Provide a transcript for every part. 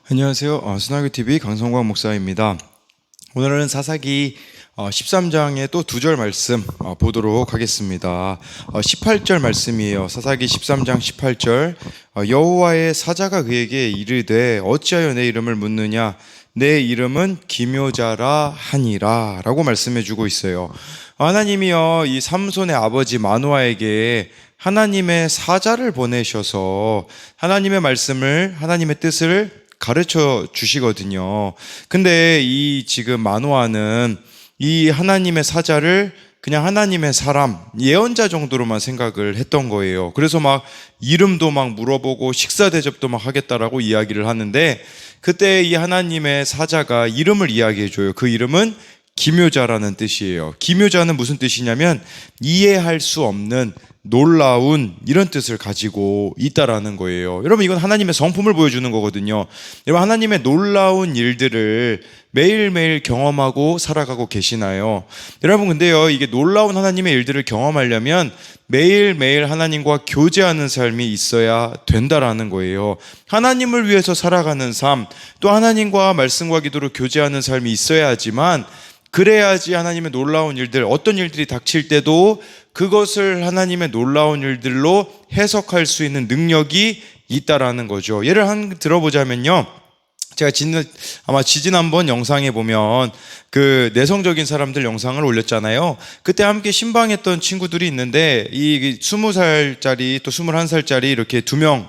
안녕하세요. 순화교TV 강성광 목사입니다. 오늘은 사사기 13장의 또 두 절 말씀 보도록 하겠습니다. 18절 말씀이에요. 사사기 13장 18절. 여호와의 사자가 그에게 이르되 어찌하여 내 이름을 묻느냐, 내 이름은 기묘자라 하니라 라고 말씀해 주고 있어요. 하나님이요, 이 삼손의 아버지 마노아에게 하나님의 사자를 보내셔서 하나님의 말씀을, 하나님의 뜻을 가르쳐 주시거든요. 근데 이 지금 마노아는 이 하나님의 사자를 그냥 하나님의 사람, 예언자 정도로만 생각을 했던 거예요. 그래서 막 이름도 막 물어보고 식사 대접도 막 하겠다라고 이야기를 하는데, 그때 이 하나님의 사자가 이름을 이야기해 줘요. 그 이름은 기묘자라는 뜻이에요. 기묘자는 무슨 뜻이냐면 이해할 수 없는, 놀라운, 이런 뜻을 가지고 있다라는 거예요. 여러분, 이건 하나님의 성품을 보여주는 거거든요. 여러분, 하나님의 놀라운 일들을 매일매일 경험하고 살아가고 계시나요? 여러분, 근데요, 이게 놀라운 하나님의 일들을 경험하려면 매일매일 하나님과 교제하는 삶이 있어야 된다라는 거예요. 하나님을 위해서 살아가는 삶, 또 하나님과 말씀과 기도로 교제하는 삶이 있어야 하지만, 그래야지 하나님의 놀라운 일들, 어떤 일들이 닥칠 때도 그것을 하나님의 놀라운 일들로 해석할 수 있는 능력이 있다라는 거죠. 예를 한 들어보자면요, 제가 아마 지지난번 영상에 보면 그 내성적인 사람들 영상을 올렸잖아요. 그때 함께 신방했던 친구들이 있는데, 이 20살짜리 또 21살짜리 이렇게 두 명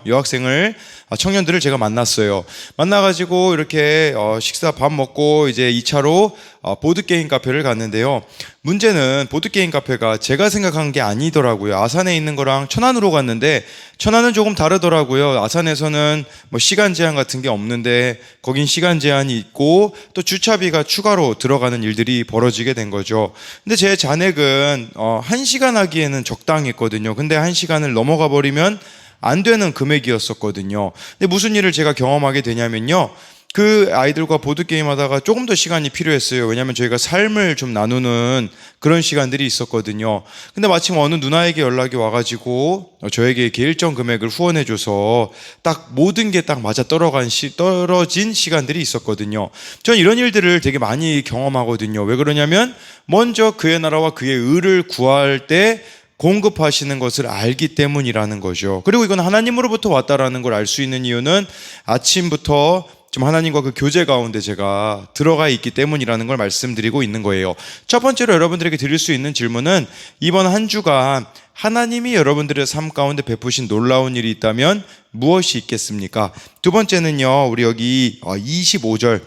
청년들을 제가 만났어요. 만나가지고 이렇게 식사 밥 먹고 이제 2차로 보드게임 카페를 갔는데요. 문제는 보드게임 카페가 제가 생각한 게 아니더라고요. 아산에 있는 거랑 천안으로 갔는데, 천안은 조금 다르더라고요. 아산에서는 뭐 시간 제한 같은 게 없는데 거긴 시간 제한이 있고, 또 주차비가 추가로 들어가는 일들이 벌어지게 된 거죠. 근데 제 잔액은 1시간 하기에는 적당했거든요. 근데 1시간을 넘어가 버리면 안 되는 금액이었었거든요. 근데 무슨 일을 제가 경험하게 되냐면요, 그 아이들과 보드게임 하다가 조금 더 시간이 필요했어요. 왜냐하면 저희가 삶을 좀 나누는 그런 시간들이 있었거든요. 근데 마침 어느 누나에게 연락이 와가지고 저에게 이렇게 일정 금액을 후원해줘서 딱 모든 게 딱 맞아 떨어진 시간들이 있었거든요. 전 이런 일들을 되게 많이 경험하거든요. 왜 그러냐면, 먼저 그의 나라와 그의 의를 구할 때 공급하시는 것을 알기 때문이라는 거죠. 그리고 이건 하나님으로부터 왔다라는 걸 알 수 있는 이유는 아침부터 좀 하나님과 그 교제 가운데 제가 들어가 있기 때문이라는 걸 말씀드리고 있는 거예요. 첫 번째로 여러분들에게 드릴 수 있는 질문은, 이번 한 주간 하나님이 여러분들의 삶 가운데 베푸신 놀라운 일이 있다면 무엇이 있겠습니까? 두 번째는요, 우리 여기 25절,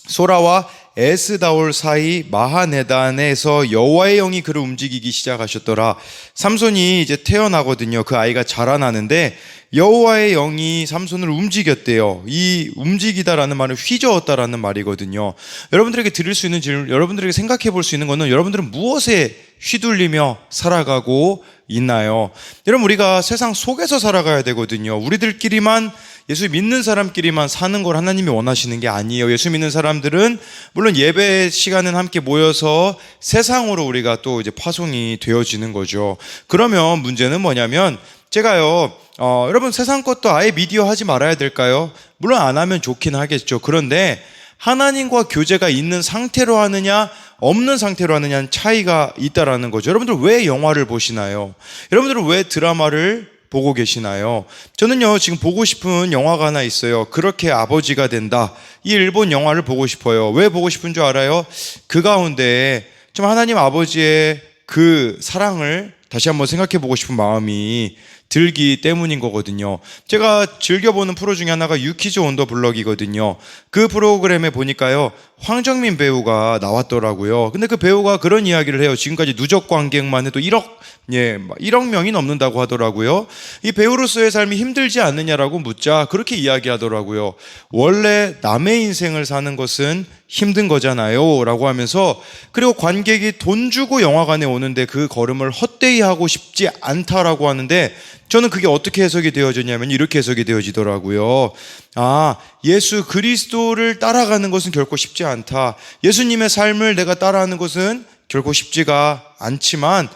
소라와 에스다올 사이 마하네단에서 여호와의 영이 그를 움직이기 시작하셨더라. 삼손이 이제 태어나거든요. 그 아이가 자라나는데 여호와의 영이 삼손을 움직였대요. 이 움직이다라는 말은 휘저었다라는 말이거든요. 여러분들에게 드릴 수 있는 질문, 여러분들에게 생각해 볼 수 있는 거는, 여러분들은 무엇에 휘둘리며 살아가고 있나요? 여러분, 우리가 세상 속에서 살아가야 되거든요. 우리들끼리만, 예수 믿는 사람끼리만 사는 걸 하나님이 원하시는 게 아니에요. 예수 믿는 사람들은 물론 예배 시간은 함께 모여서 세상으로 우리가 또 이제 파송이 되어지는 거죠. 그러면 문제는 뭐냐면, 제가요, 여러분, 세상 것도 아예 미디어 하지 말아야 될까요? 물론 안 하면 좋긴 하겠죠. 그런데 하나님과 교제가 있는 상태로 하느냐, 없는 상태로 하느냐는 차이가 있다라는 거죠. 여러분들 왜 영화를 보시나요? 여러분들은 왜 드라마를 보고 계시나요? 저는요, 지금 보고 싶은 영화가 하나 있어요. 그렇게 아버지가 된다. 이 일본 영화를 보고 싶어요. 왜 보고 싶은 줄 알아요? 그 가운데 좀 하나님 아버지의 그 사랑을 다시 한번 생각해 보고 싶은 마음이 들기 때문인 거거든요. 제가 즐겨보는 프로 중에 하나가 유키즈 온 더 블럭이거든요. 그 프로그램에 보니까요, 황정민 배우가 나왔더라고요. 근데 그 배우가 그런 이야기를 해요. 지금까지 누적 관객만 해도 1억 명이 넘는다고 하더라고요. 이 배우로서의 삶이 힘들지 않느냐라고 묻자 그렇게 이야기하더라고요. 원래 남의 인생을 사는 것은 힘든 거잖아요 라고 하면서, 그리고 관객이 돈 주고 영화관에 오는데 그 걸음을 헛되이 하고 싶지 않다라고 하는데, 저는 그게 어떻게 해석이 되어지냐면 이렇게 해석이 되어지더라고요. 예수 그리스도를 따라가는 것은 결코 쉽지 않다. 예수님의 삶을 내가 따라하는 것은 결코 쉽지가 않지만,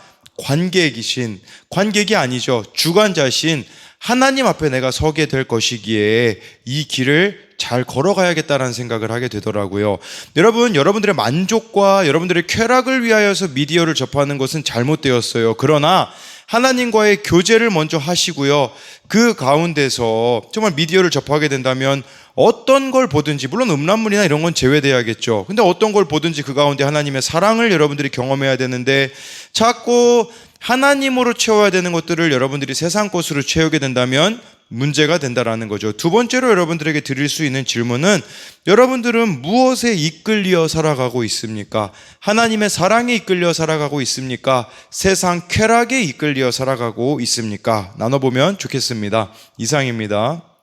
관객이 아니죠, 주관자신 하나님 앞에 내가 서게 될 것이기에 이 길을 잘 걸어가야겠다라는 생각을 하게 되더라고요. 여러분, 여러분들의 만족과 여러분들의 쾌락을 위하여서 미디어를 접하는 것은 잘못되었어요. 그러나 하나님과의 교제를 먼저 하시고요. 그 가운데서 정말 미디어를 접하게 된다면 어떤 걸 보든지, 물론 음란물이나 이런 건 제외돼야겠죠. 근데 어떤 걸 보든지 그 가운데 하나님의 사랑을 여러분들이 경험해야 되는데, 자꾸 하나님으로 채워야 되는 것들을 여러분들이 세상 것으로 채우게 된다면 문제가 된다라는 거죠. 두 번째로 여러분들에게 드릴 수 있는 질문은, 여러분들은 무엇에 이끌려 살아가고 있습니까? 하나님의 사랑에 이끌려 살아가고 있습니까? 세상 쾌락에 이끌려 살아가고 있습니까? 나눠보면 좋겠습니다. 이상입니다.